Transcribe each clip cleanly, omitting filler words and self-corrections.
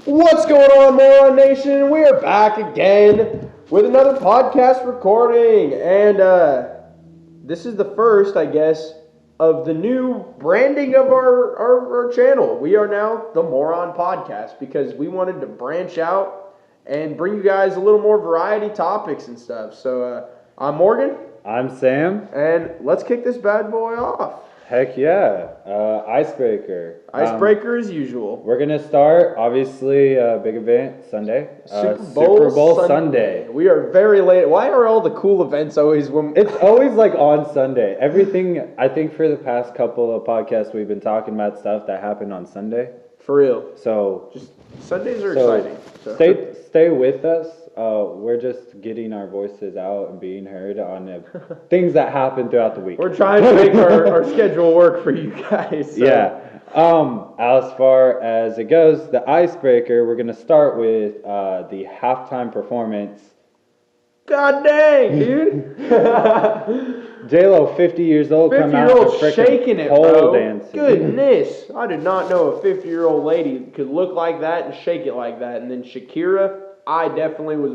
What's going on, Moron Nation? We are back again with another podcast recording, and this is the first, I guess, of the new branding of our channel. We are now the Moron Podcast because we wanted to branch out and bring you guys a little more variety topics and stuff. So I'm Morgan. I'm Sam. And let's kick this bad boy off. Heck yeah. Icebreaker. Icebreaker as usual. We're going to start, obviously, big event Sunday. Super Bowl Sunday. We are very late. Why are all the cool events always when... It's always like on Sunday. Everything, I think for the past couple of podcasts, we've been talking about stuff that happened on Sunday. For real. So... Just Sundays are exciting. So. Stay with us. We're just getting our voices out and being heard on things that happen throughout the week. We're trying to make our schedule work for you guys. So. Yeah. As far as it goes, the Icebreaker, we're going to start with the halftime performance. God dang, dude. J-Lo, 50 years old, come out 50-year-old shaking it, bro. Dancing. Goodness. I did not know a 50-year-old lady could look like that and shake it like that. And then Shakira, I definitely was...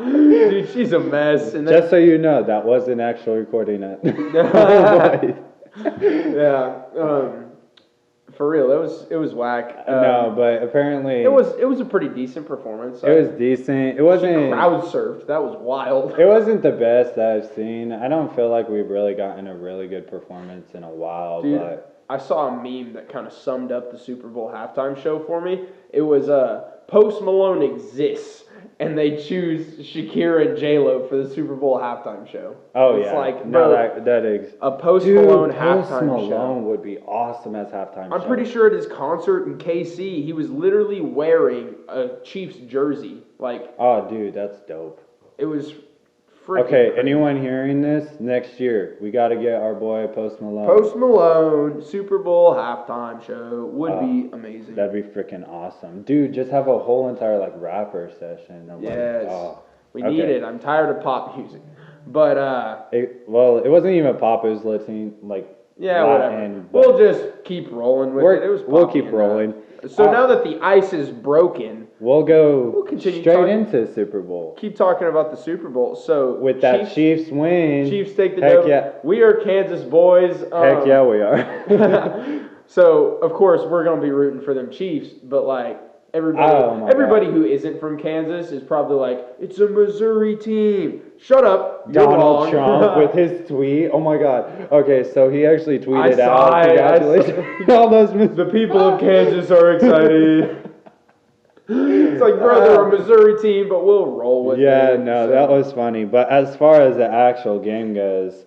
Dude, she's a mess. And just so you know, that wasn't actual recording it. Yeah. For real, it was whack. No, but apparently it was a pretty decent performance. It was decent. It wasn't crowd surfed. That was wild. It wasn't the best that I've seen. I don't feel like we've really gotten a really good performance in a while. Dude, but I saw a meme that kind of summed up the Super Bowl halftime show for me. It was Post Malone exists. And they choose Shakira and J-Lo for the Super Bowl halftime show. Oh, it's yeah. Like, no, bro, that is... A Post Malone Post halftime Malone show. would be awesome as halftime show. I'm pretty sure at his concert in KC, he was literally wearing a Chiefs jersey. Like, oh, dude, that's dope. It was freaking Okay, crazy. Anyone hearing this, next year, we got to get our boy Post Malone. Post Malone, Super Bowl halftime show would be amazing. That'd be freaking awesome. Dude, just have a whole entire, like, rapper session. Of, yes. Like, we need it. I'm tired of pop music. But, it wasn't even pop. It was Latin, like, yeah, Latin, whatever. We'll just keep rolling with it. It was we'll keep rolling. So now that the ice is broken, we'll continue straight into Super Bowl. Keep talking about the Super Bowl. So with that Chiefs win, Chiefs take the heck dub. Yeah. We are Kansas boys. Heck yeah, we are. So of course we're gonna be rooting for them Chiefs, but like everybody who isn't from Kansas is probably like, it's a Missouri team. Shut up. Donald Trump with his tweet. Oh my God. Okay, so he actually tweeted out. Congratulations. All those the people of Kansas are excited. It's like, bro, they're a Missouri team, but we'll roll with it. Yeah, no, that was funny. But as far as the actual game goes,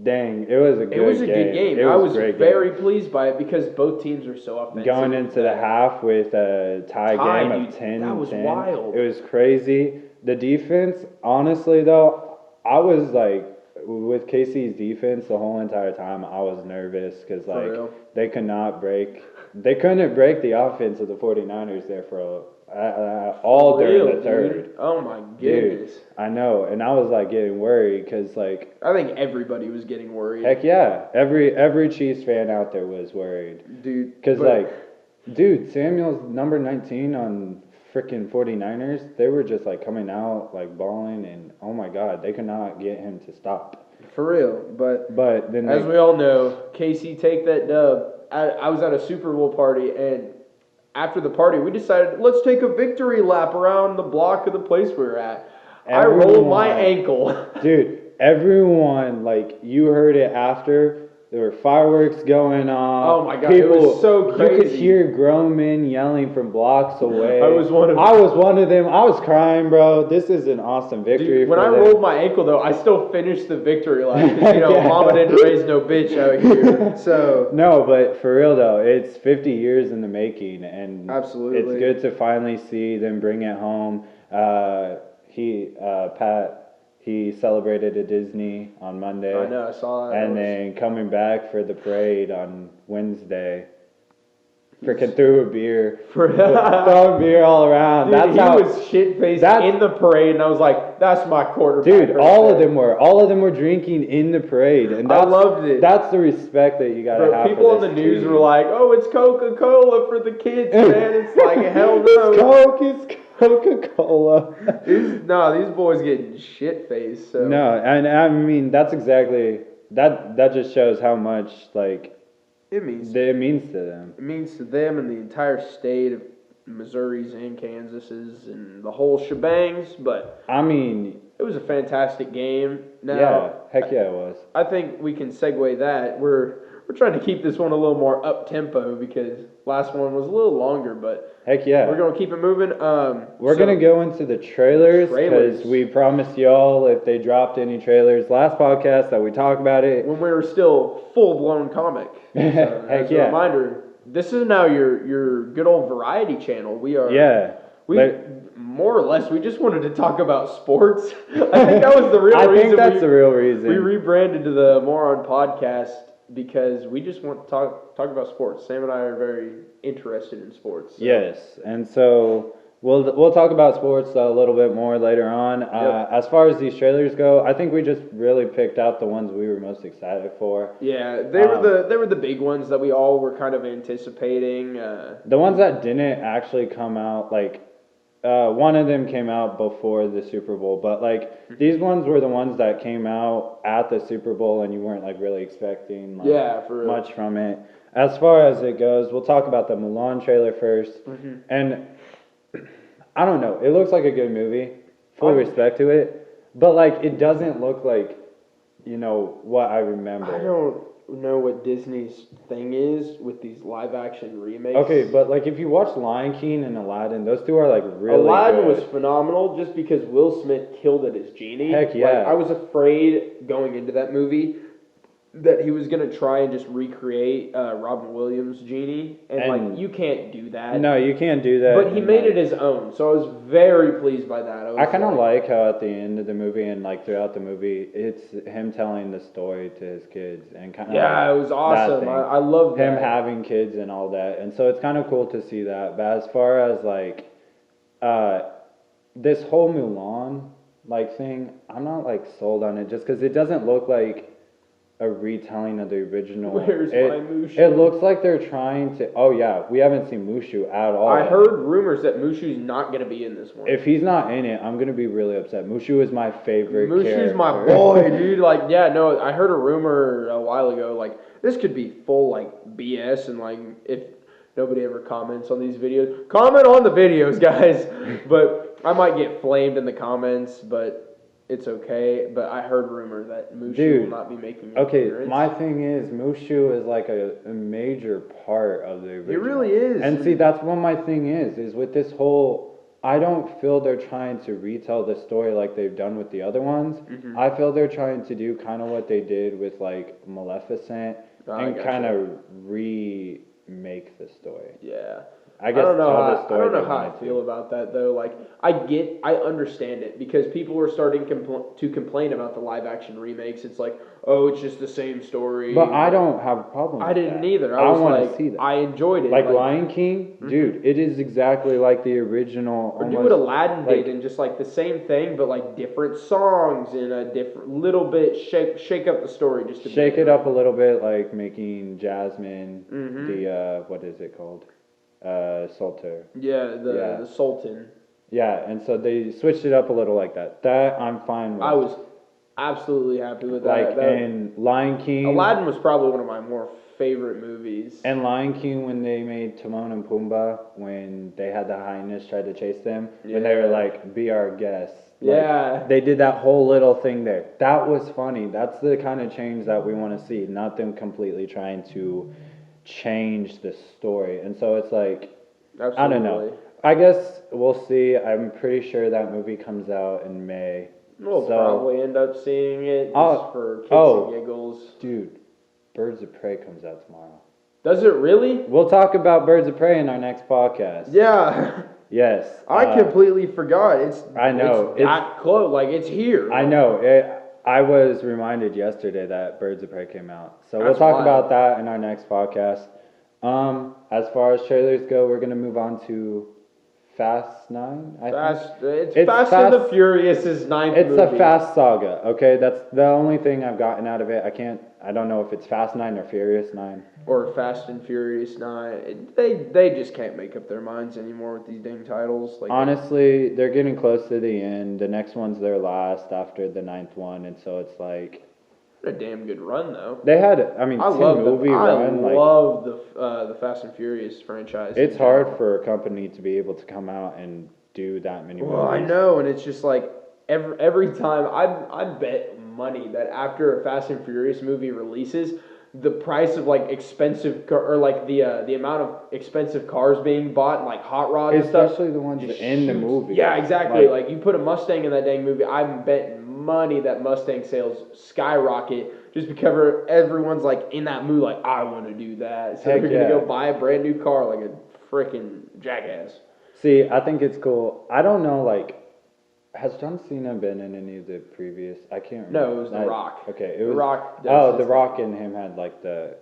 dang, it was a good game. It was a good game. I was very pleased by it because both teams are so offensive. Going into the half with a tie game of 10-10. That was wild. It was crazy. The defense, honestly, though, I was like, with KC's defense the whole entire time, I was nervous because, like, they couldn't break the offense of the 49ers there for during the third. Dude. Oh my goodness. Dude, I know, and I was like getting worried because like I think everybody was getting worried. Heck yeah, every Chiefs fan out there was worried, dude. Because Samuel's number 19 on freaking 49ers. They were just like coming out like balling, and oh my God, they could not get him to stop. For real, but then as we all know, KC take that dub. I was at a Super Bowl party, and after the party, we decided, let's take a victory lap around the block of the place we were at. I rolled my ankle. Dude, everyone, like, you heard it after. There were fireworks going on. Oh my God, it was so crazy. You could hear grown men yelling from blocks away. I was one of them. I was crying, bro. This is an awesome victory. Dude, when I rolled my ankle, though, I still finished the victory lap. Because, mama didn't raise no bitch out here. So no, but for real, though, it's 50 years in the making. And absolutely, it's good to finally see them bring it home. He celebrated at Disney on Monday. I know, I saw that. And then coming back for the parade on Wednesday. freaking threw a beer, throwing beer all around. Dude, he was shit-faced in the parade, and I was like, that's my quarterback. Dude, all of them were drinking in the parade, and I loved it. That's the respect that you gotta have. People in the news were like, oh, it's Coca-Cola for the kids, man. It's like, hell no. It's Coca-Cola. These boys getting shit-faced. So. No, and I mean, that's exactly, that just shows how much, like, it means to them. It means to them and the entire state of Missouri's and Kansas's and the whole shebangs. But I mean, it was a fantastic game. Now, yeah, heck yeah, it was. I think we can segue that. We're trying to keep this one a little more up tempo because last one was a little longer, but heck yeah, we're gonna keep it moving. We're gonna go into the trailers because we promised y'all if they dropped any trailers last podcast that we talk about it when we were still full blown comic. Heck as a reminder, this is now your good old variety channel. We are more or less we just wanted to talk about sports. I think that was the real reason. I think that's the real reason we rebranded to the Moron podcast. Because we just want to talk about sports. Sam and I are very interested in sports. So. Yes, and so we'll talk about sports a little bit more later on. Yep. As far as these trailers go, I think we just really picked out the ones we were most excited for. Yeah, they were the big ones that we all were kind of anticipating. The ones that didn't actually come out, like one of them came out before the Super Bowl, but like these ones were the ones that came out at the Super Bowl and you weren't like really expecting much from it. As far as it goes, we'll talk about the Milan trailer first. And I don't know, it looks like a good movie, full respect to it, but like it doesn't look like, you know, what I remember. I don't know what Disney's thing is with these live action remakes. Okay, but like if you watch Lion King and Aladdin, those two are like really Aladdin good. was phenomenal just because Will Smith killed it as Genie. Heck yeah. Like, I was afraid going into that movie that he was going to try and just recreate Robin Williams' Genie. And like, you can't do that. No, you can't do that. But he made it his own, so I was very pleased by that. I kind of like how at the end of the movie and like throughout the movie, it's him telling the story to his kids and kind of it was awesome. I love him having kids and all that, and so it's kind of cool to see that. But as far as like this whole Milan like thing, I'm not like sold on it just because it doesn't look like a retelling of the original. Where's my Mushu? It looks like they're trying to. Oh yeah, we haven't seen Mushu at all. I heard rumors that Mushu's not going to be in this one. If he's not in it, I'm going to be really upset. Mushu is my favorite character. Mushu's my boy, dude. Like, yeah, no, I heard a rumor a while ago. Like, this could be full like BS, and like if nobody ever comments on these videos, comment on the videos, guys. But I might get flamed in the comments, but. It's okay, but I heard rumor that Mushu will not be making an appearance. My thing is, Mushu is like a major part of the original. It really is. And see, that's what my thing is with this whole, I don't feel they're trying to retell the story like they've done with the other ones. I feel they're trying to do kind of what they did with like Maleficent and kind of remake the story. Yeah. I don't know how I feel about that though. Like I understand it because people were starting to complain about the live action remakes. It's like, oh, it's just the same story. But I don't have a problem with that. I didn't either. I want to see that. I enjoyed it. Like Lion King, dude, it is exactly like the original. Or do what Aladdin did and just like the same thing, but like different songs and a different little bit shake up the story just to shake it up a little bit, like making Jasmine the what is it called? Sultan. Yeah, the Sultan. Yeah, and so they switched it up a little like that. That I'm fine with. I was absolutely happy with that. And Lion King. Aladdin was probably one of my more favorite movies. And Lion King, when they made Timon and Pumbaa, when they had the hyenas try to chase them, when they were like, "Be our guests." Like, they did that whole little thing there. That was funny. That's the kind of change that we want to see, not them completely trying to change the story. And so it's like, I don't know. I guess we'll see. I'm pretty sure that movie comes out in May. We'll probably end up seeing it just for kicks and giggles. Dude, Birds of Prey comes out tomorrow. Does it really? We'll talk about Birds of Prey in our next podcast. Yeah. Yes. I completely forgot. I know. It's that close. Like, it's here. I know. I was reminded yesterday that Birds of Prey came out. So we'll talk about that in our next podcast. As far as trailers go, we're gonna move on to Fast 9. It's Fast and the Furious' ninth movie. It's a Fast saga. Okay, that's the only thing I've gotten out of it. I don't know if it's Fast 9 or Furious 9 or Fast and Furious 9. They just can't make up their minds anymore with these dang titles. Like, honestly, they're getting close to the end. The next one's their last after the 9th one, and so it's like a damn good run though. They had, I love the Fast and Furious franchise. It's hard for a company to be able to come out and do that many movies. Well, I know, and it's just like every time I bet money that after a Fast and Furious movie releases, the price of like expensive or like the amount of expensive cars being bought and like hot rods and stuff, especially the ones in the movie. Yeah, exactly. Like you put a Mustang in that dang movie, I'm betting money that Mustang sales skyrocket just because everyone's like in that mood, like I want to do that. So they're gonna go buy a brand new car like a freaking jackass. See, I think it's cool. I don't know, like, has John Cena been in any of the previous? I can't remember. No, it was The Rock. Okay, it was The Rock. The Rock and him had like The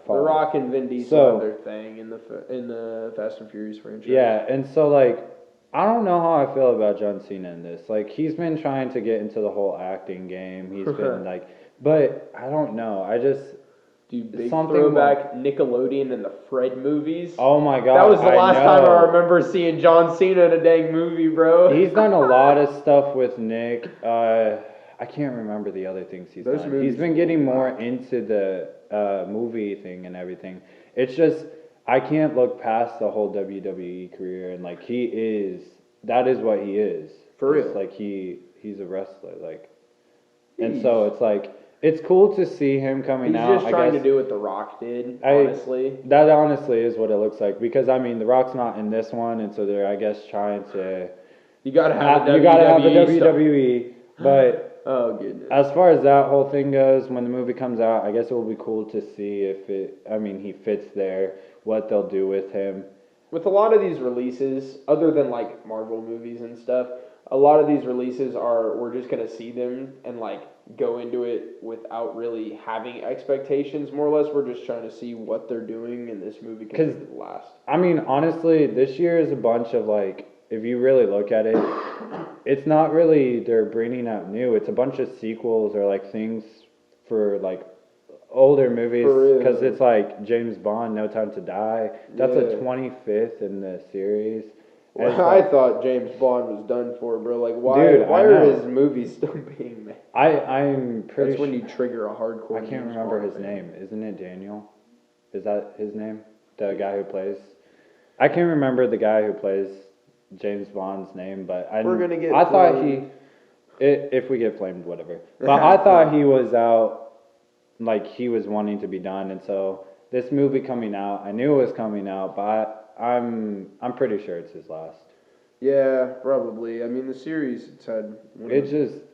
Rock and Vin Diesel had their thing in the Fast and Furious franchise. Yeah, and so like I don't know how I feel about John Cena in this. Like he's been trying to get into the whole acting game. He's been like, but I don't know. I just. Dude, big throwback Nickelodeon and the Fred movies. Oh my god. That was the last time I remember seeing John Cena in a dang movie, bro. He's done a lot of stuff with Nick. I can't remember the other things he's done. He's been getting more into the movie thing and everything. It's just, I can't look past the whole WWE career and like that is what he is. For real. It's like he's a wrestler. Like, and so it's like, it's cool to see him coming out. He's just trying to do what The Rock did, honestly. That honestly is what it looks like. Because, I mean, The Rock's not in this one, and so they're, I guess, trying to... You gotta have the WWE. But oh, goodness. As far as that whole thing goes, when the movie comes out, I guess it will be cool to see if he fits there, what they'll do with him. With a lot of these releases, other than, like, Marvel movies and stuff, a lot of these releases we're just going to see them and, like, go into it without really having expectations, more or less. We're just trying to see what they're doing, and this movie can last. I mean, honestly, this year is a bunch of, like, if you really look at it, it's not really they're bringing out new. It's a bunch of sequels or, like, things for, like, older movies. Because it's, like, James Bond, No Time to Die. That's a 25th in the series. Well, I thought James Bond was done for, bro. Like, why are his movies still being made? I'm pretty That's when you trigger a hardcore. I can't remember his name. Isn't it Daniel? Is that his name? The guy who plays... I can't remember the guy who plays James Bond's name, but we're gonna get I thought if we get flamed, whatever. But I thought he was out, like, he was wanting to be done, and so this movie coming out, I knew it was coming out, but I'm pretty sure it's his last. Yeah, probably. I mean, the series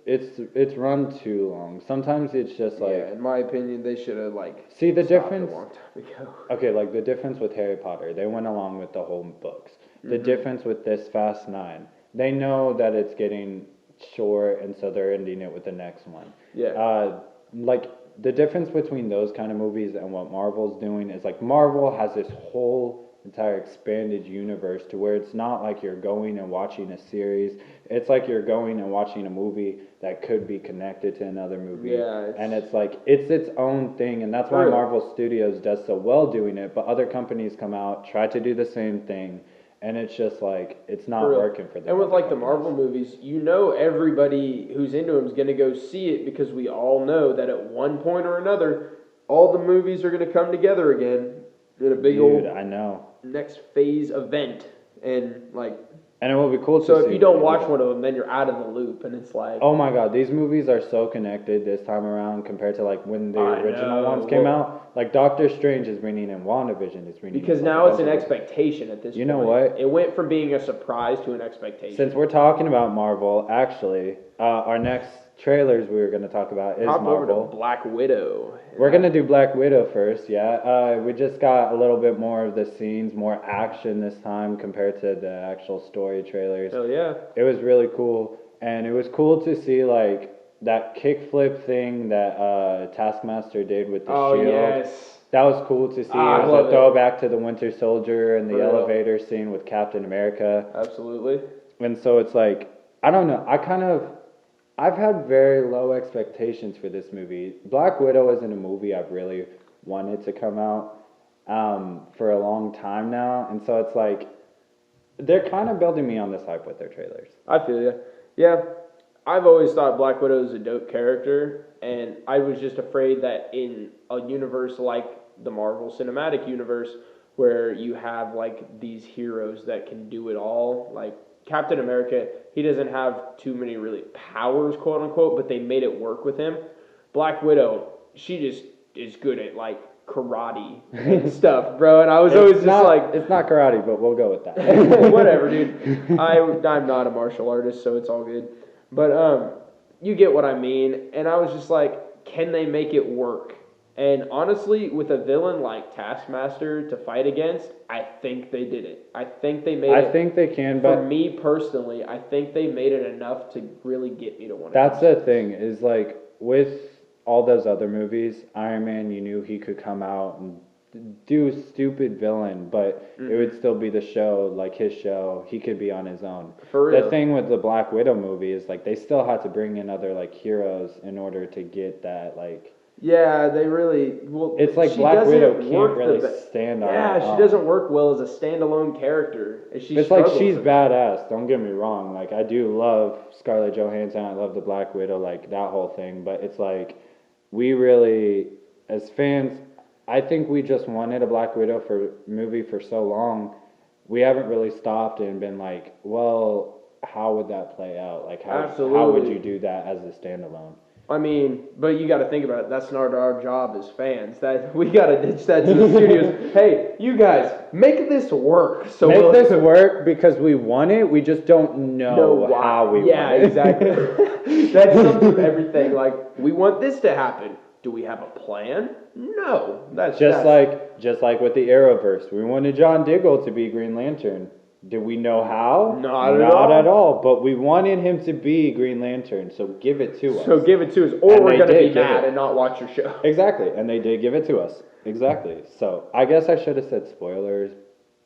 it's run too long. Sometimes it's just like, in my opinion, they should have see the difference. A long time ago. Okay, like the difference with Harry Potter, they went along with the whole books. The difference with this Fast 9, they know that it's getting short, and so they're ending it with the next one. Yeah. Like the difference between those kind of movies and what Marvel's doing is like Marvel has this whole entire expanded universe to where it's not like you're going and watching a series. It's like you're going and watching a movie that could be connected to another movie. Yeah, and it's like it's its own thing, and that's why Marvel Studios does so well doing it. But other companies come out, try to do the same thing, and it's just like it's not working for them. And with like the Marvel movies, you know, everybody who's into them is going to go see it because we all know that at one point or another, all the movies are going to come together again in a big old next phase event, and like. And it will be cool to see. So if you don't watch one of them, then you're out of the loop, and it's like... Oh my god, these movies are so connected this time around compared to like when the original ones came out. Like Doctor Strange is bringing in WandaVision. Is bringing because now it's an expectation at this point. You know what? It went from being a surprise to an expectation. Since we're talking about Marvel, actually, our next trailers we were going to talk about is Marvel. Over to Black Widow. We're going to do Black Widow first, yeah. We just got a little bit more of the scenes, more action this time compared to the actual story trailers. Hell yeah. It was really cool, and it was cool to see, like, that kickflip thing that Taskmaster did with the shield. Oh, yes. That was cool to see. It was a throwback to the Winter Soldier and the elevator scene with Captain America. Absolutely. And so it's like, I don't know. I've had very low expectations for this movie. Black Widow isn't a movie I've really wanted to come out for a long time now. And so it's like, they're kind of building me on this hype with their trailers. I feel you. Yeah. I've always thought Black Widow is a dope character, and I was just afraid that in a universe like the Marvel Cinematic Universe, where you have like these heroes that can do it all, like Captain America, he doesn't have too many really powers, quote unquote, but they made it work with him. Black Widow, she just is good at like karate and stuff, bro. And I was always just like, it's not karate, but we'll go with that. Whatever, dude. I'm not a martial artist, so it's all good. But you get what I mean. And I was just like, can they make it work? And honestly, with a villain like Taskmaster to fight against, I think they did it. I think they made it. I think they can, but for me personally, I think they made it enough to really get me to want to. That's the thing, is like with all those other movies, Iron Man, you knew he could come out and do a stupid villain, but it would still be the show, like his show. He could be on his own. For real. The thing with the Black Widow movie is like they still had to bring in other like heroes in order to get that like. Yeah, they really. Well, it's like Black Widow can't really stand on. Yeah, she doesn't work well as a standalone character. It's like she's badass. Don't get me wrong. Like I do love Scarlett Johansson. I love the Black Widow. Like that whole thing. But it's like we really, as fans, I think we just wanted a Black Widow movie for so long. We haven't really stopped and been like, well, how would that play out? Like how would you do that as a standalone? I mean, but you got to think about it. That's not our job as fans. That we got to ditch that to the studios. Hey, you guys, make this work. So make this work because we want it. We just don't know how we want it. Yeah, exactly. That sums up everything. Like, we want this to happen. Do we have a plan? No. That's just like with the Arrowverse. We wanted John Diggle to be Green Lantern. Did we know how? Not at all. But we wanted him to be Green Lantern, so give it to us. So give it to us, or we're going to be mad and not watch your show. Exactly, and they did give it to us. Exactly. So I guess I should have said spoilers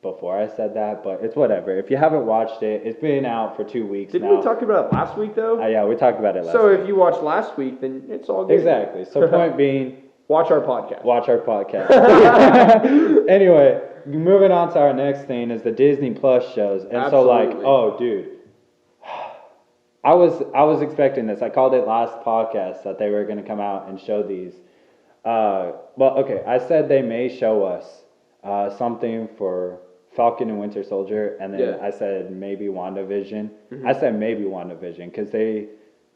before I said that, but it's whatever. If you haven't watched it, it's been out for 2 weeks now. Didn't we talk about it last week, though? Yeah, we talked about it last week. So if you watched last week, then it's all good. Exactly. So point being... Watch our podcast. Anyway, moving on to our next thing is the Disney Plus shows. And Absolutely. So like, oh dude, I was expecting this. I called it last podcast that they were going to come out and show these. Well, okay, I said they may show us something for Falcon and Winter Soldier, and then I said maybe WandaVision. I said maybe WandaVision because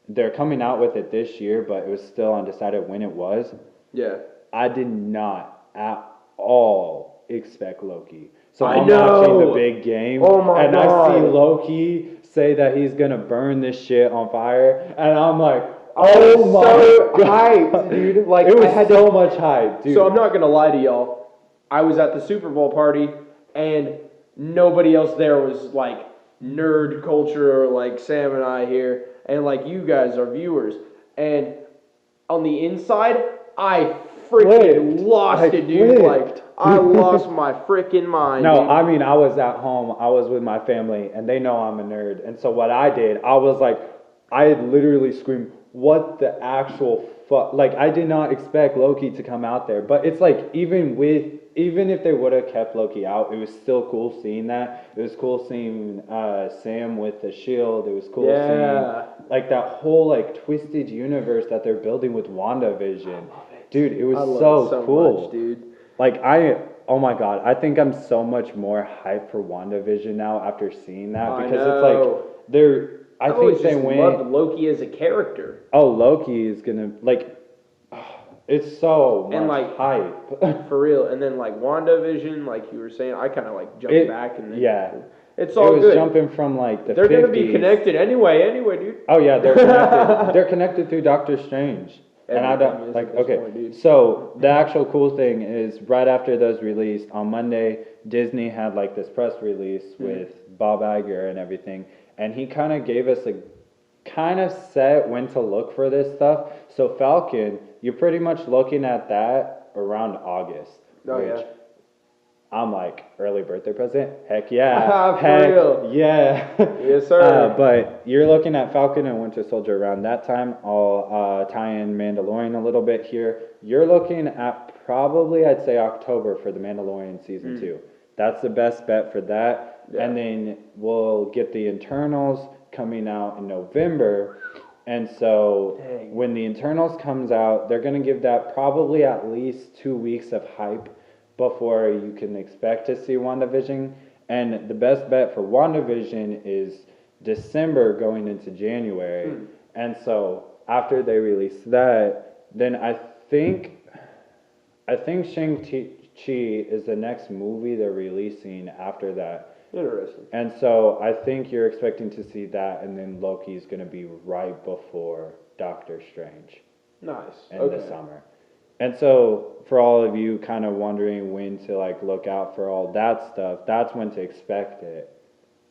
they're coming out with it this year, but it was still undecided when it was. Yeah. I did not at all expect Loki. So I'm watching the big game, and I see Loki say that he's gonna burn this shit on fire, and I'm like, oh my hyped, dude! Like it was so much hype, dude. So I'm not gonna lie to y'all. I was at the Super Bowl party, and nobody else there was like nerd culture or like Sam and I here, and like you guys are viewers, and on the inside, I freaking lost it, dude. Like, I lost my freaking mind. No, dude. I mean, I was at home. I was with my family, and they know I'm a nerd. And so what I did, I was like, I literally screamed, what the actual fuck? Like, I did not expect Loki to come out there. But it's like, even if they would have kept Loki out, it was still cool seeing that. It was cool seeing Sam with the shield. It was cool seeing, like, that whole, like, twisted universe that they're building with WandaVision. Dude, it was so cool. Much, dude. Like, oh my god, I think I'm so much more hyped for WandaVision now after seeing that. Because it's like, I think they went... loved Loki as a character. Oh, Loki is gonna, like... It's so much hype. For real. And then, like, WandaVision, like you were saying, I kind of, like, jumped back. And then, it's all good. It was jumping from, like, the 50s. They're going to be connected anyway, dude. Oh, yeah, they're connected. They're connected through Doctor Strange. And I don't, like, okay, so the actual cool thing is right after those released, on Monday, Disney had, like, this press release with Bob Iger and everything, and he kind of gave us kind of set when to look for this stuff. So Falcon, you're pretty much looking at that, around August. Oh, which yeah. I'm like, early birthday present? Heck yeah. For Heck real. yeah. Yes, sir. But you're looking at Falcon and Winter Soldier around that time. I'll tie in Mandalorian a little bit here. You're looking at probably, I'd say, October for the Mandalorian season 2. That's the best bet for that. Yeah. And then we'll get the Internals coming out in November. And so when the Internals comes out, they're going to give that probably at least 2 weeks of hype before you can expect to see WandaVision. And the best bet for WandaVision is December going into January. And so after they release that, then I think Shang-Chi is the next movie they're releasing after that. Interesting. And so I think you're expecting to see that, and then Loki's going to be right before Doctor Strange. Nice. In the summer. And so for all of you kind of wondering when to like look out for all that stuff, that's when to expect it.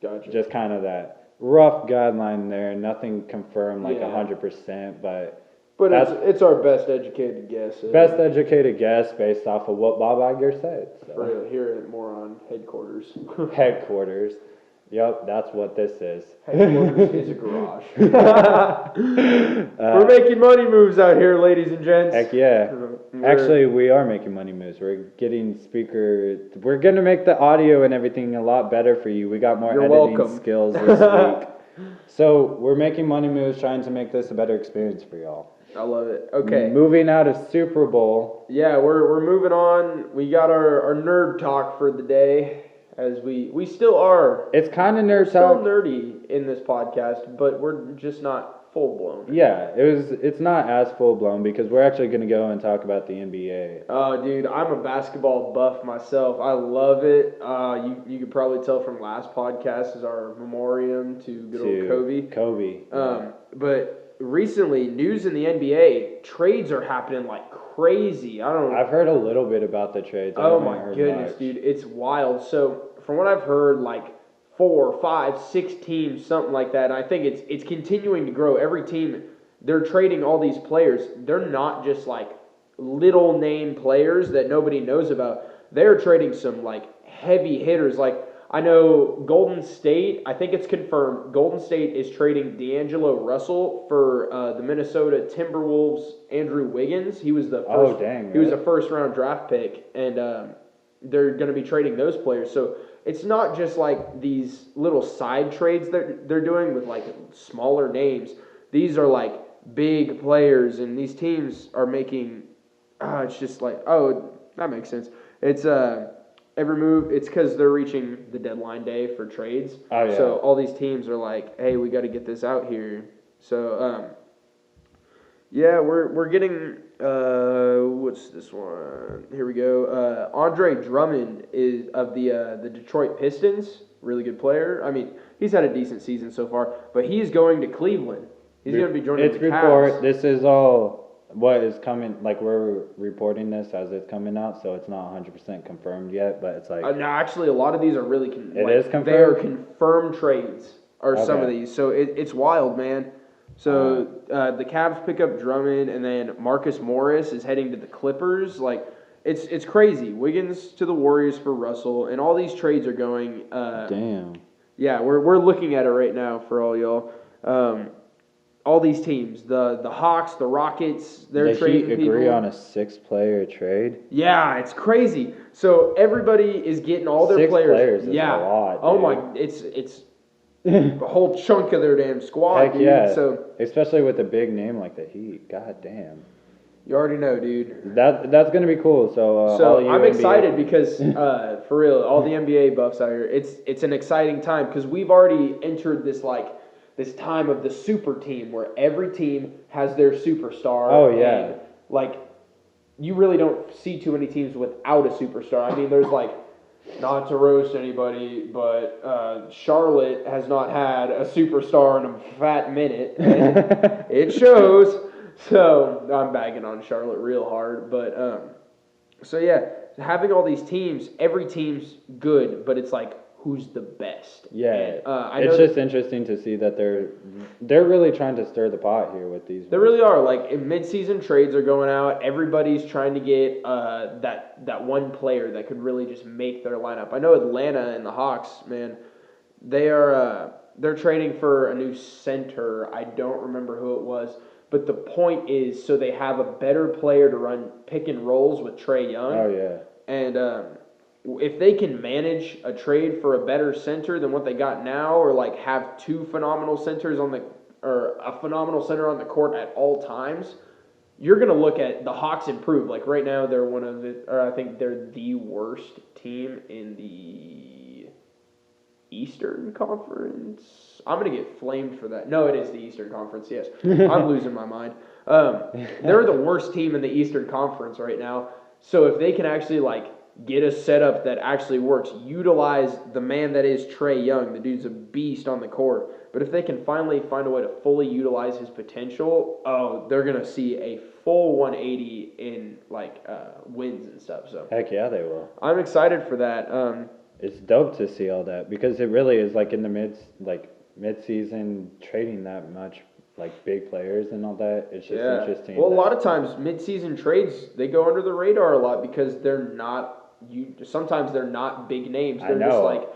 Gotcha. Just kind of that rough guideline there, nothing confirmed like 100%, but it's our best educated guess. Best educated guess based off of what Bob Iger said. So. Here at Moron headquarters. Headquarters. Yep, that's what this is. Headquarters is a garage. We're making money moves out here, ladies and gents. Heck yeah. Actually, we are making money moves. We're getting We're going to make the audio and everything a lot better for you. We got more editing skills this week. So we're making money moves, trying to make this a better experience for y'all. I love it. Okay. Moving out of Super Bowl. Yeah, we're moving on. We got our nerd talk for the day. As we still are. It's kind of nerd talk. Still nerdy in this podcast, but we're just not full blown. Yeah, it's not as full blown because we're actually going to go and talk about the NBA. Oh, dude, I'm a basketball buff myself. I love it. You could probably tell from last podcast is our memoriam to good old Kobe. Kobe. But recently, news in the NBA, trades are happening like crazy. I've heard a little bit about the trades. Oh my goodness, dude, it's wild. So from what I've heard, like 4, 5, 6 teams, something like that. And I think it's continuing to grow. Every team, they're trading all these players. They're not just like little name players that nobody knows about. They're trading some like heavy hitters. Like I know Golden State, I think it's confirmed, Golden State is trading D'Angelo Russell for the Minnesota Timberwolves' Andrew Wiggins. He was the first, He was a first-round draft pick, and they're going to be trading those players. So it's not just like these little side trades that they're doing with like smaller names. These are like big players, and these teams are making, it's just like, that makes sense. It's every move, it's because they're reaching the deadline day for trades. Oh, yeah. So all these teams are like, hey, we got to get this out here. So, we're getting, what's this one? Here we go. Andre Drummond is of the Detroit Pistons. Really good player. I mean, he's had a decent season so far, but he's going to Cleveland. He's going to be joining the Cavs. This is all what is coming, like we're reporting this as it's coming out, so it's not 100% confirmed yet, but it's like... no, actually, a lot of these are really... is confirmed? They are confirmed trades, some of these, so it's wild, man. So the Cavs pick up Drummond, and then Marcus Morris is heading to the Clippers. Like, it's crazy. Wiggins to the Warriors for Russell, and all these trades are going... Damn. Yeah, we're looking at it right now for all y'all. All these teams, the Hawks, the Rockets, they're trading people. Did he agree on a 6-player trade? Yeah, it's crazy. So everybody is getting all their 6 players. Is a lot, dude. Oh my, it's a whole chunk of their damn squad, Heck dude. Yeah. So especially with a big name like the Heat. God damn. You already know, dude. That's gonna be cool. So I'm excited because for real, all the NBA buffs out here, it's an exciting time because we've already entered this time of the super team where every team has their superstar. Oh, yeah. And, you really don't see too many teams without a superstar. I mean, there's not to roast anybody, but Charlotte has not had a superstar in a fat minute. And it shows. So I'm bagging on Charlotte real hard. But, having all these teams, every team's good, but it's like, who's the best. Yeah, and, it's just interesting to see that they're really trying to stir the pot here with these. They really are. Like, in mid-season trades are going out. Everybody's trying to get that one player that could really just make their lineup. I know Atlanta and the Hawks, man, they're trading for a new center. I don't remember who it was. But the point is, so they have a better player to run pick and rolls with Trae Young. Oh, yeah. And if they can manage a trade for a better center than what they got now, or like have two phenomenal centers or a phenomenal center on the court at all times, you're going to look at the Hawks improve. Like right now, I think they're the worst team in the Eastern Conference. I'm going to get flamed for that. No, it is the Eastern Conference, yes. I'm losing my mind. They're the worst team in the Eastern Conference right now. So if they can actually get a setup that actually works, utilize the man that is Trae Young, the dude's a beast on the court. But if they can finally find a way to fully utilize his potential, they're going to see a full 180 in wins and stuff. So heck yeah, they will. I'm excited for that. It's dope to see all that because it really is in the mid-season trading that much big players and all that. It's just interesting. Well, a lot of times mid-season trades, they go under the radar a lot because sometimes they're not big names. They're just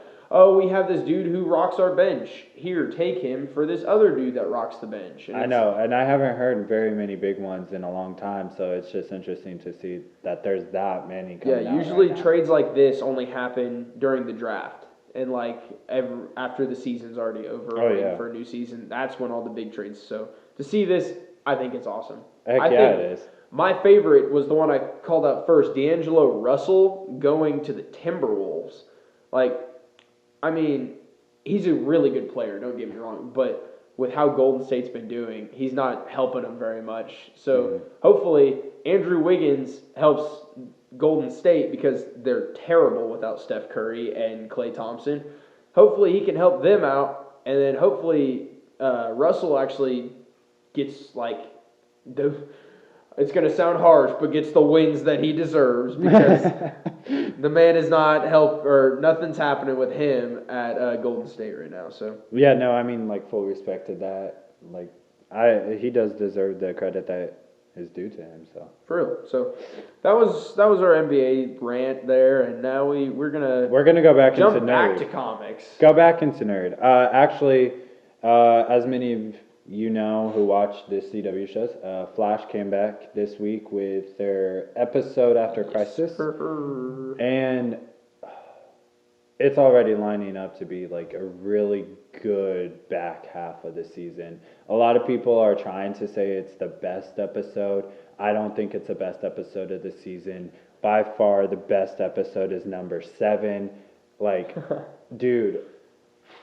we have this dude who rocks our bench. Here, take him for this other dude that rocks the bench. I know, and I haven't heard very many big ones in a long time, so it's just interesting to see that there's that many coming out usually right now. Trades like this only happen during the draft. And after the season's already over, waiting for a new season, that's when all the big trades. So to see this, I think it's awesome. Heck yeah, it is. My favorite was the one I called out first, D'Angelo Russell going to the Timberwolves. He's a really good player, don't get me wrong, but with how Golden State's been doing, he's not helping them very much. So hopefully Andrew Wiggins helps Golden State because they're terrible without Steph Curry and Klay Thompson. Hopefully he can help them out, and then hopefully Russell actually gets it's going to sound harsh, but gets the wins that he deserves because the man is not nothing's happening with him at Golden State right now. So yeah, no, full respect to that. He does deserve the credit that is due to him. So for real. So that was our NBA rant there, and now we're gonna go back jump into back nerd. to comics. Go back into nerd. Actually, as many of you know who watch the CW shows, Flash came back this week with their episode after Crisis, and it's already lining up to be a really good back half of the season. A lot of people are trying to say it's the best episode. I don't think it's the best episode of the season. By far, the best episode is number 7. Dude,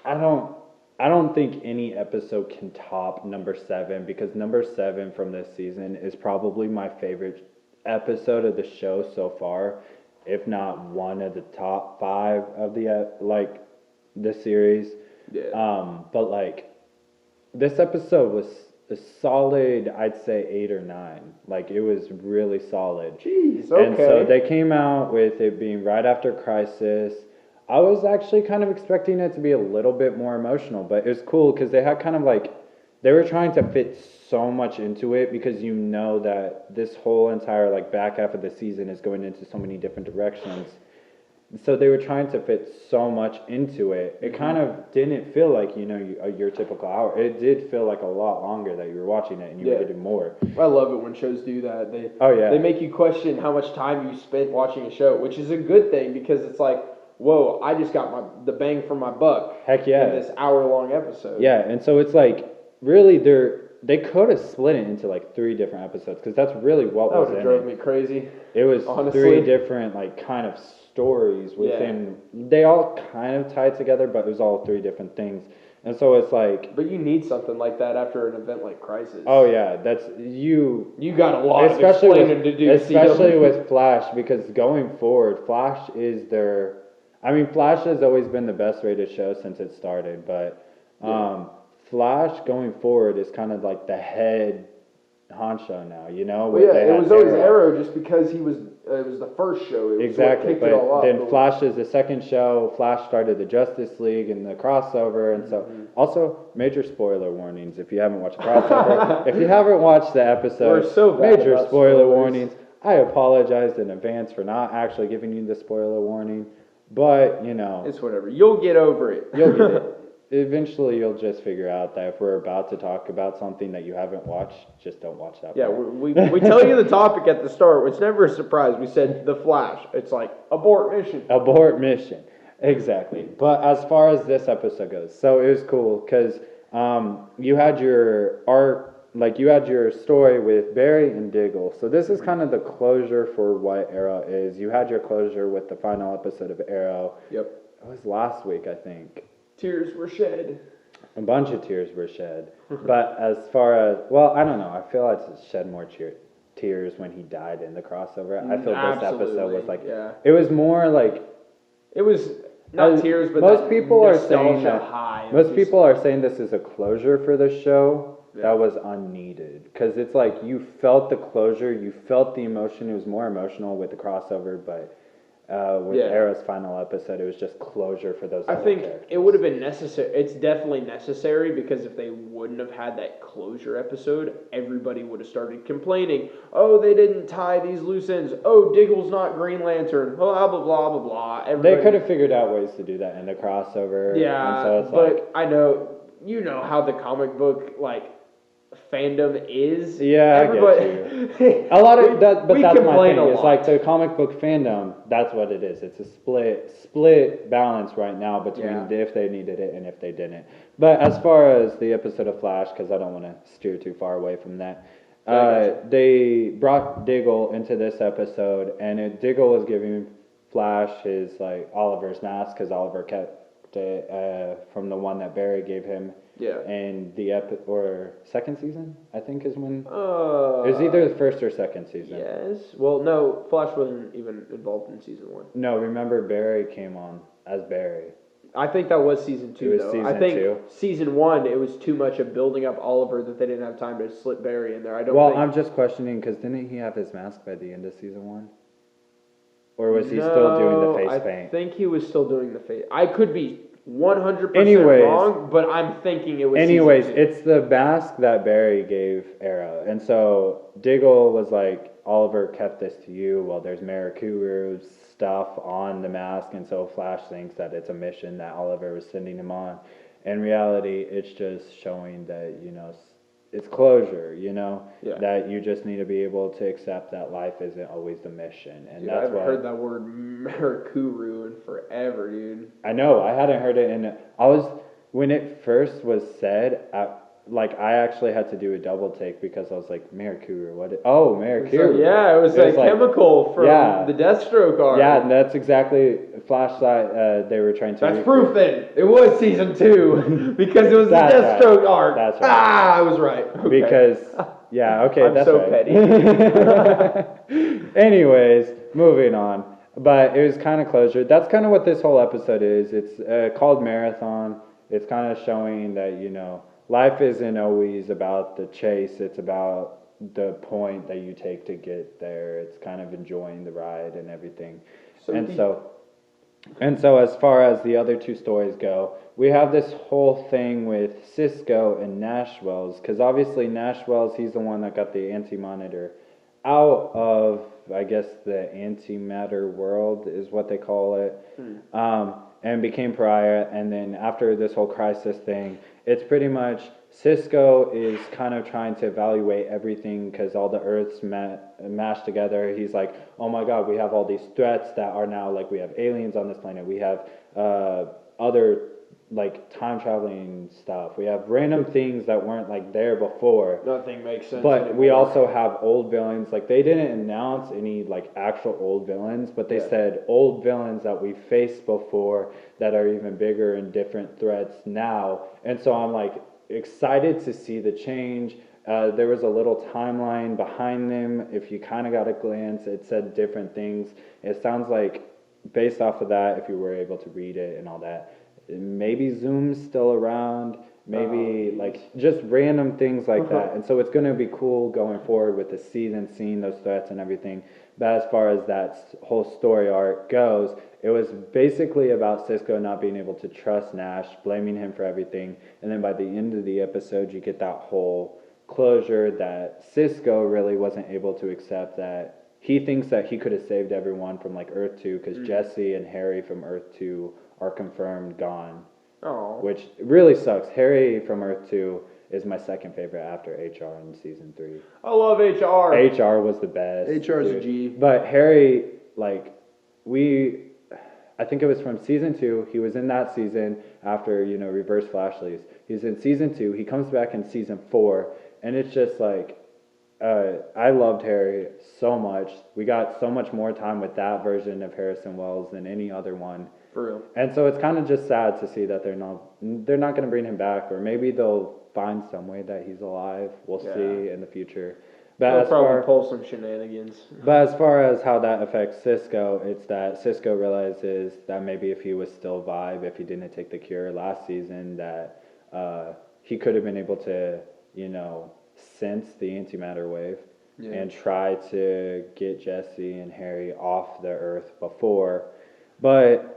I don't think any episode can top number 7 because number 7 from this season is probably my favorite episode of the show so far, if not one of the top 5 of the series. Yeah. But this episode was a solid, I'd say 8 or 9. It was really solid. Jeez, okay. And so they came out with it being right after Crisis. I was actually kind of expecting it to be a little bit more emotional, but it was cool because they had kind of they were trying to fit so much into it because you know that this whole entire back half of the season is going into so many different directions. So they were trying to fit so much into it. It kind of didn't feel like, your typical hour. It did feel like a lot longer that you were watching it and you were getting more. I love it when shows do that. They make you question how much time you spent watching a show, which is a good thing because it's whoa, I just got the bang for my buck. Heck yeah. In this hour-long episode. Yeah, and so it's really they could have split it into 3 different episodes because that's really what was in it. That drove me crazy. It was honestly 3 different kind of stories within. Yeah. They all kind of tied together, but it was all 3 different things. And so it's But you need something like that after an event like Crisis. Oh yeah, that's you. You got a lot of explaining to do. Especially with Flash, because going forward, Flash is their. Flash has always been the best rated show since it started, but Flash going forward is kind of the head honcho now, you know? Well, yeah, it was always Arrow just because it was the first show. It was exactly, what kicked it all off. Then Flash is the second show. Flash started the Justice League and the crossover, and so also major spoiler warnings if you haven't watched the crossover. If you haven't watched the episode, we're so bad major about spoiler spoilers. warnings. I apologize in advance for not actually giving you the spoiler warning, but you know, it's whatever. You'll get over it. You'll get it. Eventually, you'll just figure out that if we're about to talk about something that you haven't watched, just don't watch that. Yeah, we tell you the topic at the start. It's never a surprise. We said the Flash. It's like abort mission. Abort mission, exactly. But as far as this episode goes, so it was cool because you had your arc, like you had your story with Barry and Diggle. So this is kind of the closure for what Arrow is. You had your closure with the final episode of Arrow. Yep. It was last week, I think. Tears were shed. A bunch of tears were shed. But as far as, well, I don't know. I feel like it shed more tears when he died in the crossover. I feel this episode was like, it was more like. It was not tears, but most people are saying that. High. Most people are saying this is a closure for the show. Yeah. That was unneeded. Because it's like you felt the closure, you felt the emotion. It was more emotional with the crossover, but. With Arrow's final episode, it was just closure for those. I think it would have been necessary. It's definitely necessary because if they wouldn't have had that closure episode, everybody would have started complaining. Oh, they didn't tie these loose ends. Oh, Diggle's not Green Lantern. Blah blah blah blah blah. Everybody, they could have figured out ways to do that in the crossover. Yeah, and so it's but I know how the comic book fandom is. Yeah, everybody, I get you. A lot of that, but that's my thing. It's like the comic book fandom. That's what it is. It's a split balance right now between if they needed it and if they didn't. But as far as the episode of Flash, because I don't want to steer too far away from that, they brought Diggle into this episode, and Diggle was giving Flash his Oliver's mask because Oliver kept it from the one that Barry gave him. Yeah. And or second season, I think is when. It was either the first or second season. Yes. Well, no, Flash wasn't even involved in season 1. No, remember Barry came on as Barry. I think that was season 2, it was though. I think season 1, it was too much of building up Oliver that they didn't have time to slip Barry in there. I'm just questioning because didn't he have his mask by the end of season 1? Or was he still doing the face paint? I think he was still doing the face. I could be 100% wrong, but I'm thinking it was. Anyways, it's the mask that Barry gave Arrow, and so Diggle was like, Oliver kept this to you. Well, there's Marikuru's stuff on the mask, and so Flash thinks that it's a mission that Oliver was sending him on. In reality, it's just showing that it's closure, that you just need to be able to accept that life isn't always the mission. And that's why I haven't heard that word Marikuru in forever, dude. I know, I hadn't heard it when it first was said, I actually had to do a double take because I was like, Marikuru, Marikuru. It was a chemical from the Deathstroke arc. Yeah, and that's exactly Flashlight. They were trying to. That's proof then. It was season 2 because it was the Deathstroke arc. That's right. I was right. Okay. Because I'm that's so right. Petty. Anyways, moving on. But it was kind of closure. That's kind of what this whole episode is. It's called Marathon. It's kind of showing that life isn't always about the chase. It's about the point that you take to get there. It's kind of enjoying the ride and everything. And so as far as the other two stories go, we have this whole thing with Cisco and Nashwells, because obviously Nashwells, he's the one that got the anti-monitor out of, I guess, the antimatter world is what they call it, and became pariah. And then after this whole crisis thing, it's pretty much Cisco is kind of trying to evaluate everything because all the Earths mashed together. He's like, oh my God, we have all these threats that are now, we have aliens on this planet. We have other, time traveling stuff. We have random things that weren't, there before. Nothing makes sense But anymore. we also have old villains. They didn't announce any, actual old villains, but they said old villains that we faced before that are even bigger and different threats now. And so I'm, excited to see the change. There was a little timeline behind them. If you kind of got a glance, it said different things. It sounds like, based off of that, if you were able to read it and all that, maybe Zoom's still around. Maybe like just random things like that. And so it's going to be cool going forward with the season, seeing those threats and everything. But as far as that whole story arc goes, it was basically about Cisco not being able to trust Nash, blaming him for everything. And then by the end of the episode, you get that whole closure that Cisco really wasn't able to accept that he thinks that he could have saved everyone from like Earth 2 because Jesse and Harry from Earth 2 are confirmed gone. Oh. Which really sucks. Harry from Earth 2 is my second favorite after HR in season 3. I love HR. HR was the best. HR is a G. But Harry, like, I think it was from season 2. He was in that season after, Reverse Flash leaves. He's in season 2. He comes back in season 4. And it's just like, I loved Harry so much. We got so much more time with that version of Harrison Wells than any other one. For real. And so it's kind of just sad to see that they're not going to bring him back, or maybe they'll find some way that he's alive. We'll see in the future. But they'll probably pull some shenanigans. But as far as how that affects Cisco, it's that Cisco realizes that maybe if he was still Vibe, if he didn't take the cure last season, that he could have been able to, sense the antimatter wave and try to get Jesse and Harry off the Earth before. But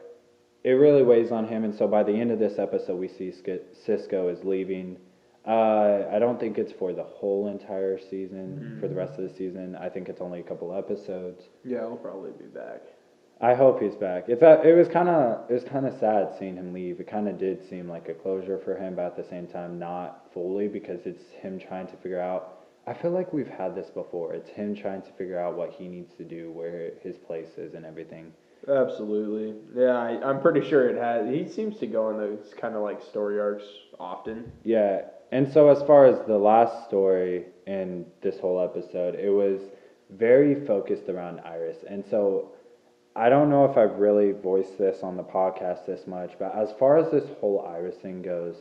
it really weighs on him, and so by the end of this episode, we see Cisco is leaving. I don't think it's for the whole entire season, for the rest of the season. I think it's only a couple episodes. Yeah, he'll probably be back. I hope he's back. It was kind of sad seeing him leave. It kind of did seem like a closure for him, but at the same time, not fully, because it's him trying to figure out. I feel like we've had this before. It's him trying to figure out what he needs to do, where his place is, and everything. Absolutely. Yeah, I'm pretty sure it has. He seems to go on those kind of like story arcs often. Yeah, and so as far as the last story in this whole episode, it was very focused around Iris. And so I don't know if I've really voiced this on the podcast this much, but as far as this whole Iris thing goes,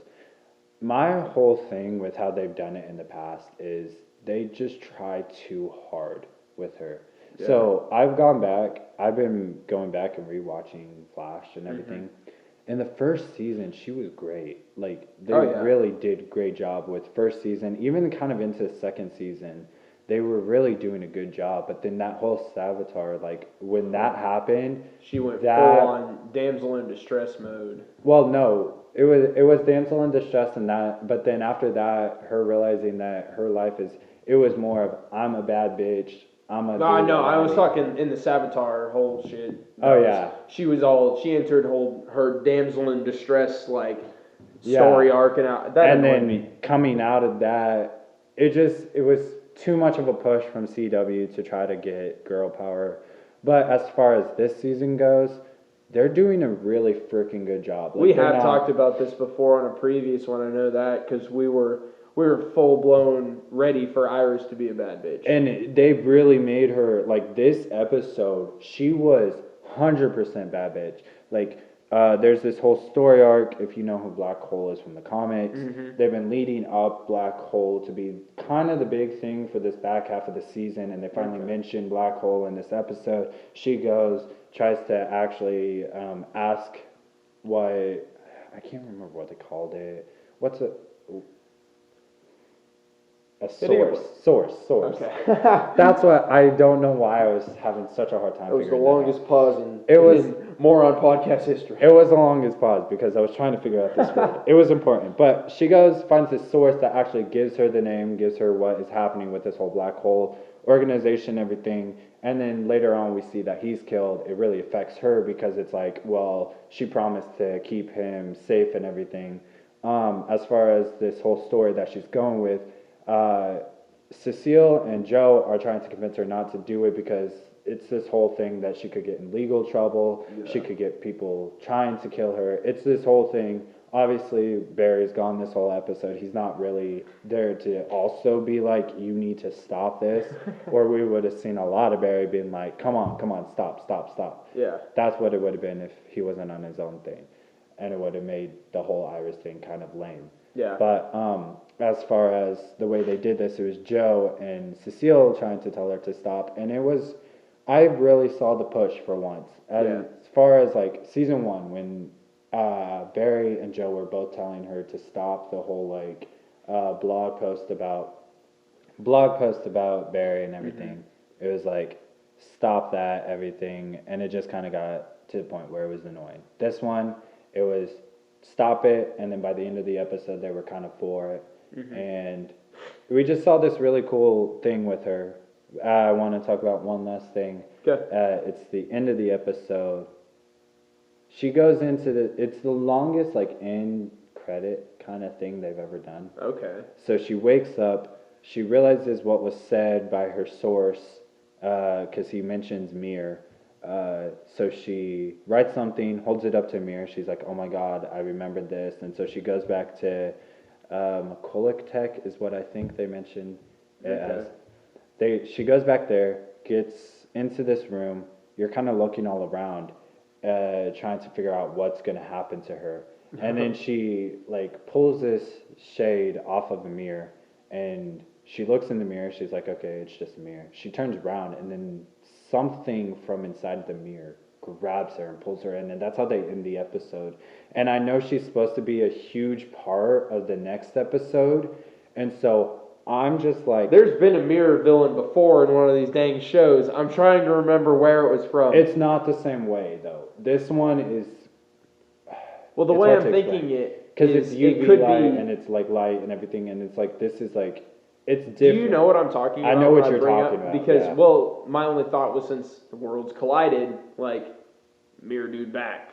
my whole thing with how they've done it in the past is they just try too hard with her. Yeah. So I've been going back and rewatching Flash and everything. In the first season, she was great. Like, they really did a great job with first season. Even kind of into the second season, they were really doing a good job. But then that whole Savitar, like, when that happened... She went full on damsel in distress mode. Well, no. It was damsel in distress and that. But then after that, her realizing that her life is... It was more of, I'm a bad bitch. I know. I was talking in the Savitar whole shit. She entered her damsel in distress story arc and out. And then coming out of that, it was too much of a push from CW to try to get girl power. But as far as this season goes, they're doing a really freaking good job. We have talked about this before on a previous one. I know that because we were full blown ready for Iris to be a bad bitch. And they've really made her, like, this episode, she was 100% bad bitch. Like, there's this whole story arc, if you know who Black Hole is from the comics. They've been leading up Black Hole to be kind of the big thing for this back half of the season, and they finally mentioned Black Hole in this episode. She tries to actually ask I can't remember what they called it. A source. Okay. That's what, I don't know why I was having such a hard time figuring it out. It was the longest pause in Moron podcast history. It was the longest pause because I was trying to figure out this word. It was important. But she finds this source that actually gives her the name, gives her what is happening with this whole black hole organization, everything. And then later on we see that he's killed. It really affects her because it's like, well, she promised to keep him safe and everything. As far as this whole story that she's going with, Cecile and Joe are trying to convince her not to do it because it's this whole thing that she could get in legal trouble. Yeah. She could get people trying to kill her. It's this whole thing. Obviously, Barry's gone this whole episode. He's not really there to also be like, you need to stop this. Or we would have seen a lot of Barry being like, come on, stop. Yeah. That's what it would have been if he wasn't on his own thing. And it would have made the whole Iris thing kind of lame. Yeah. But as far as the way they did this, it was Joe and Cecile trying to tell her to stop. And I really saw the push for once. As far as like season 1, when Barry and Joe were both telling her to stop the whole like blog post about Barry and everything. It was like, stop that, everything, and it just kind of got to the point where it was annoying. This one, it was stop it, and then by the end of the episode, they were kind of for it, and we just saw this really cool thing with her. I want to talk about one last thing. Good. It's the end of the episode. She goes into it's the longest like end credit kind of thing they've ever done. Okay. So she wakes up. She realizes what was said by her source, because he mentions Mir. So she writes something, holds it up to Mir. She's like, oh my God, I remembered this. And so she goes back to McCulloch Tech is what I think they mentioned it as. She goes back there, gets into this room. You're kind of looking all around, trying to figure out what's going to happen to her. And then she like pulls this shade off of a mirror, and she looks in the mirror. She's like, okay, it's just a mirror. She turns around, and then something from inside the mirror grabs her and pulls her in, and that's how they end the episode. And I know she's supposed to be a huge part of the next episode, and so I'm just like... There's been a mirror villain before in one of these dang shows. I'm trying to remember where it was from. It's not the same way, though. This one is... Well, the way I'm thinking it because it's UV light, be... and it's like light and everything, and it's like, this is like... It's different. Do you know what I'm talking about? I know what you're talking about. Because, well, my only thought was since the worlds collided, like, mirror dude back.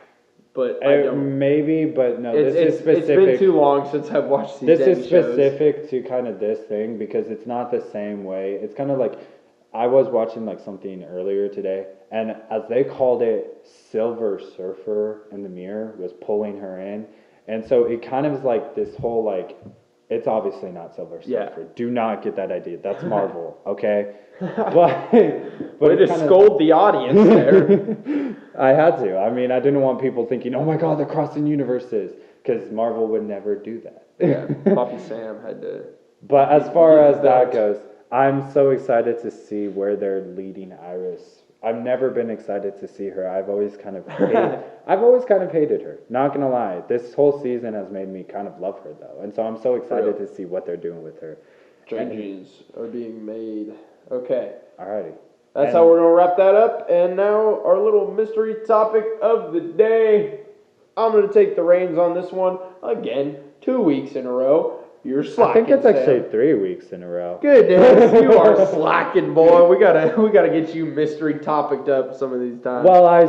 But I don't... Maybe, but no, this is specific. It's been too long since I've watched these This is specific shows. to kind of this thing, because it's not the same way. It's kind of like, I was watching like something earlier today, and as they called it, Silver Surfer in the mirror was pulling her in. And so it kind of is like this whole like... It's obviously not Silver Surfer. Yeah. Do not get that idea. That's Marvel, okay? But it just scold the audience there. I had to. I mean, I didn't want people thinking, oh my God, they're crossing universes, because Marvel would never do that. Yeah, Poppy Sam had to... But as far as that goes, I'm so excited to see where they're leading Iris. I've never been excited to see her. I've always kind of hated her. Not gonna lie. This whole season has made me kind of love her though. And so I'm so excited to see what they're doing with her. Changes are being made. Okay. Alrighty. That's how we're gonna wrap that up. And now our little mystery topic of the day. I'm gonna take the reins on this one again, 2 weeks in a row. You're slacking. I think it's actually 3 weeks in a row. Goodness, you are slacking, boy. We gotta get you mystery topicked up some of these times. Well, I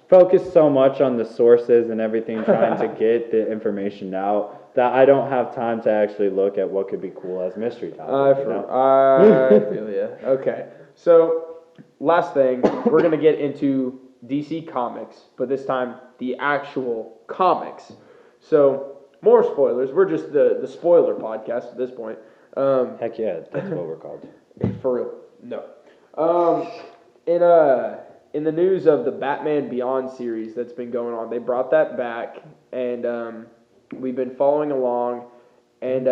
focused so much on the sources and everything, trying to get the information out, that I don't have time to actually look at what could be cool as mystery topic. I feel you. Okay, so last thing, we're gonna get into DC Comics, but this time the actual comics. So. More spoilers. We're just the spoiler podcast at this point. Heck yeah, that's what we're called. For real. No. In the news of the Batman Beyond series that's been going on, they brought that back, and we've been following along, and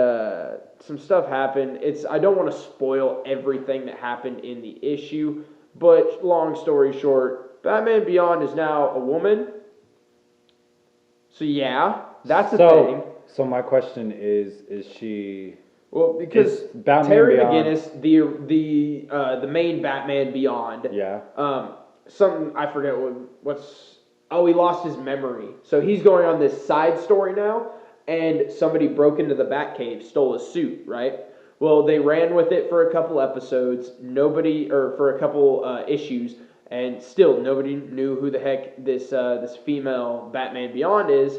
some stuff happened. I don't want to spoil everything that happened in the issue, but long story short, Batman Beyond is now a woman. So yeah. That's the thing. So my question is she... Well, because Terry McGinnis, the main Batman Beyond... Yeah. I forget what's... Oh, he lost his memory. So he's going on this side story now, and somebody broke into the Batcave, stole his suit, right? Well, they ran with it for a couple episodes, for a couple issues, and still nobody knew who the heck this female Batman Beyond is.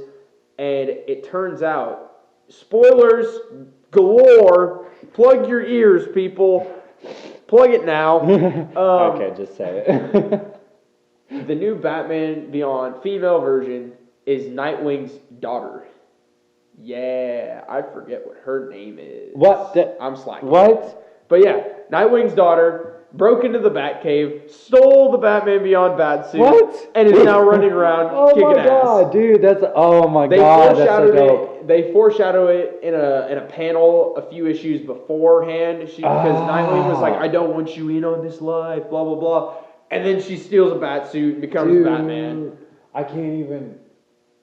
And it turns out, spoilers galore, plug your ears, people. Plug it now. Okay, just say it. The new Batman Beyond female version is Nightwing's daughter. Yeah, I forget what her name is. What? I'm slacking. What? But yeah, Nightwing's daughter broke into the Batcave, stole the Batman Beyond Batsuit, and is now running around kicking ass. Oh my God, dude, that's so dope. They foreshadow it in a panel a few issues beforehand, because Nightwing was like, I don't want you in on this life, blah, blah, blah. And then she steals a Batsuit and becomes Batman. I can't even...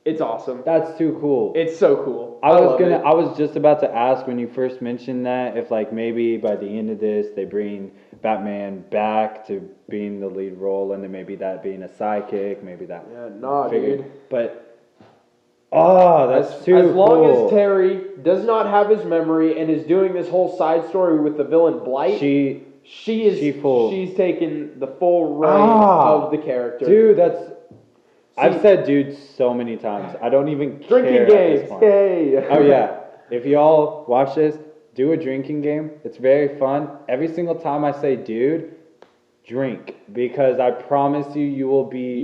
It's awesome. That's too cool. It's so cool. I was just about to ask when you first mentioned that if like maybe by the end of this they bring Batman back to being the lead role and then maybe that being a sidekick, maybe that. Yeah, nah, dude. But that's too cool. As long as Terry does not have his memory and is doing this whole side story with the villain Blight, she's taken the full reign of the character. Dude, I've said dude so many times. I don't even care. Drinking games. Hey. Oh yeah. If y'all watch this, do a drinking game. It's very fun. Every single time I say dude, drink, because I promise you will be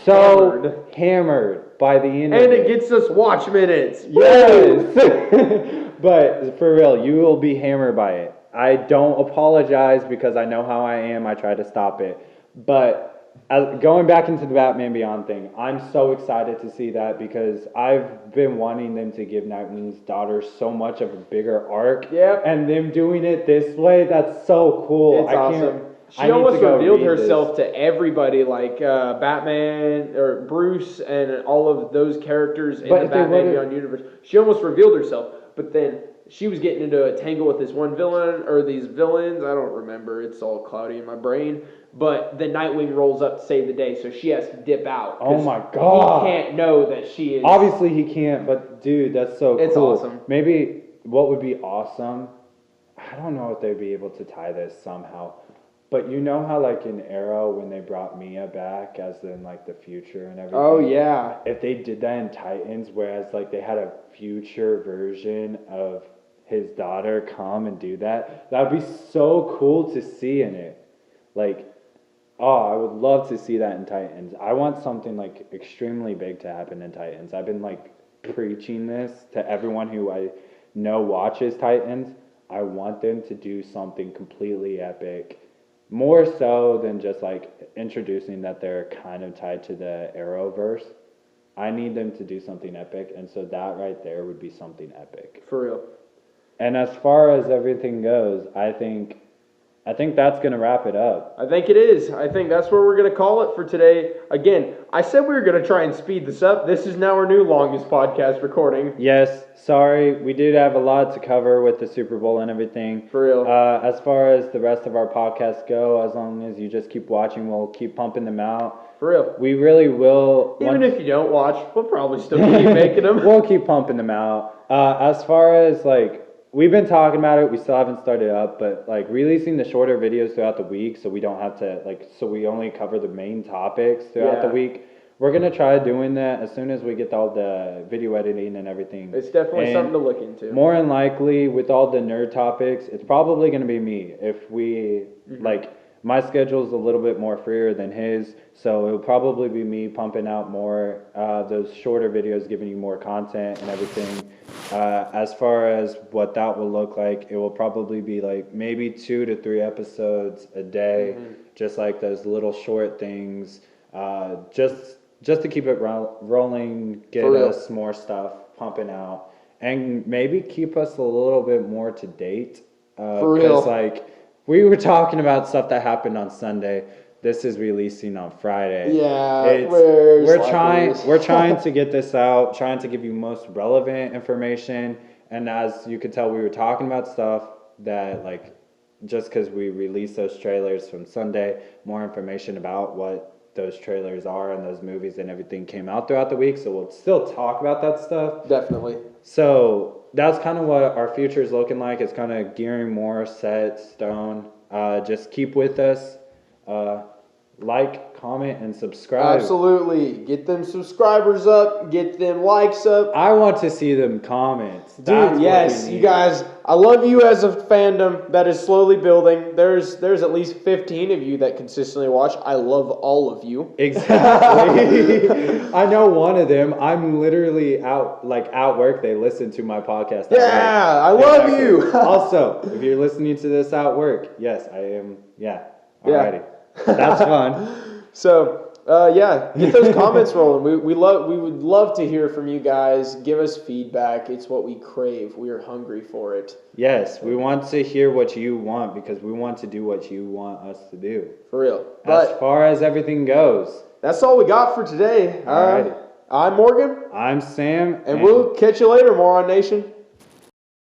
so hammered by the end of it. And it gets us watch minutes. Yes. But for real, you will be hammered by it. I don't apologize because I know how I am. I try to stop it. But going back into the Batman Beyond thing, I'm so excited to see that because I've been wanting them to give Nightwing's daughter so much of a bigger arc. Yeah. And them doing it this way, that's so cool. It's awesome. She almost revealed herself to everybody, like Batman or Bruce and all of those characters in the Batman Beyond universe. She almost revealed herself, but then she was getting into a tangle with this one villain or these villains. I don't remember. It's all cloudy in my brain. But then Nightwing rolls up to save the day, so she has to dip out. Oh my god! He can't know that she is. Obviously he can't, but dude, that's so cool. It's awesome. Maybe what would be awesome, I don't know if they'd be able to tie this somehow, but you know how like in Arrow when they brought Mia back as in like the future and everything? Oh yeah. If they did that in Titans, whereas like they had a future version of his daughter come and do that, that would be so cool to see in it. Like, I would love to see that in Titans. I want something like extremely big to happen in Titans. I've been like preaching this to everyone who I know watches Titans. I want them to do something completely epic. More so than just like introducing that they're kind of tied to the Arrowverse. I need them to do something epic, and so that right there would be something epic. For real. And as far as everything goes, I think that's going to wrap it up. I think it is. I think that's where we're going to call it for today. Again, I said we were going to try and speed this up. This is now our new longest podcast recording. Yes, sorry. We did have a lot to cover with the Super Bowl and everything. For real. As far as the rest of our podcasts go, as long as you just keep watching, we'll keep pumping them out. For real. We really will. Even if you don't watch, we'll probably still keep making them. We'll keep pumping them out. As far as like, we've been talking about it. We still haven't started up, but like releasing the shorter videos throughout the week, so we don't have to so we only cover the main topics throughout the week. We're gonna try doing that as soon as we get all the video editing and everything. It's definitely something to look into. More than likely, with all the nerd topics, it's probably gonna be me. If we my schedule's a little bit more freer than his, so it'll probably be me pumping out more those shorter videos, giving you more content and everything. As far as what that will look like, it will probably be like maybe 2 to 3 episodes a day, just like those little short things, just to keep it rolling, get us more stuff pumping out, and maybe keep us a little bit more to date. For real. Because we were talking about stuff that happened on Sunday. This is releasing on Friday. Yeah, we're trying to get this out, trying to give you most relevant information. And as you could tell, we were talking about stuff that just because we released those trailers from Sunday, more information about what those trailers are and those movies and everything came out throughout the week. So we'll still talk about that stuff. Definitely. So that's kind of what our future is looking like. It's kind of gearing more set stone. Just keep with us. Like, comment, and subscribe. Absolutely. Get them subscribers up. Get them likes up. I want to see them comments. Dude, yes. You guys, I love you as a fandom that is slowly building. There's at least 15 of you that consistently watch. I love all of you. Exactly. I know one of them. I'm literally at work. They listen to my podcast. Yeah, I love you. Also, if you're listening to this at work, yes, I am. Yeah. Alrighty. That's fun. So, get those comments rolling. We would love to hear from you guys. Give us feedback. It's what we crave. We are hungry for it. Yes, we want to hear what you want because we want to do what you want us to do. For real. As far as everything goes. That's all we got for today. Alrighty. I'm Morgan. I'm Sam. And we'll catch you later, Moron Nation.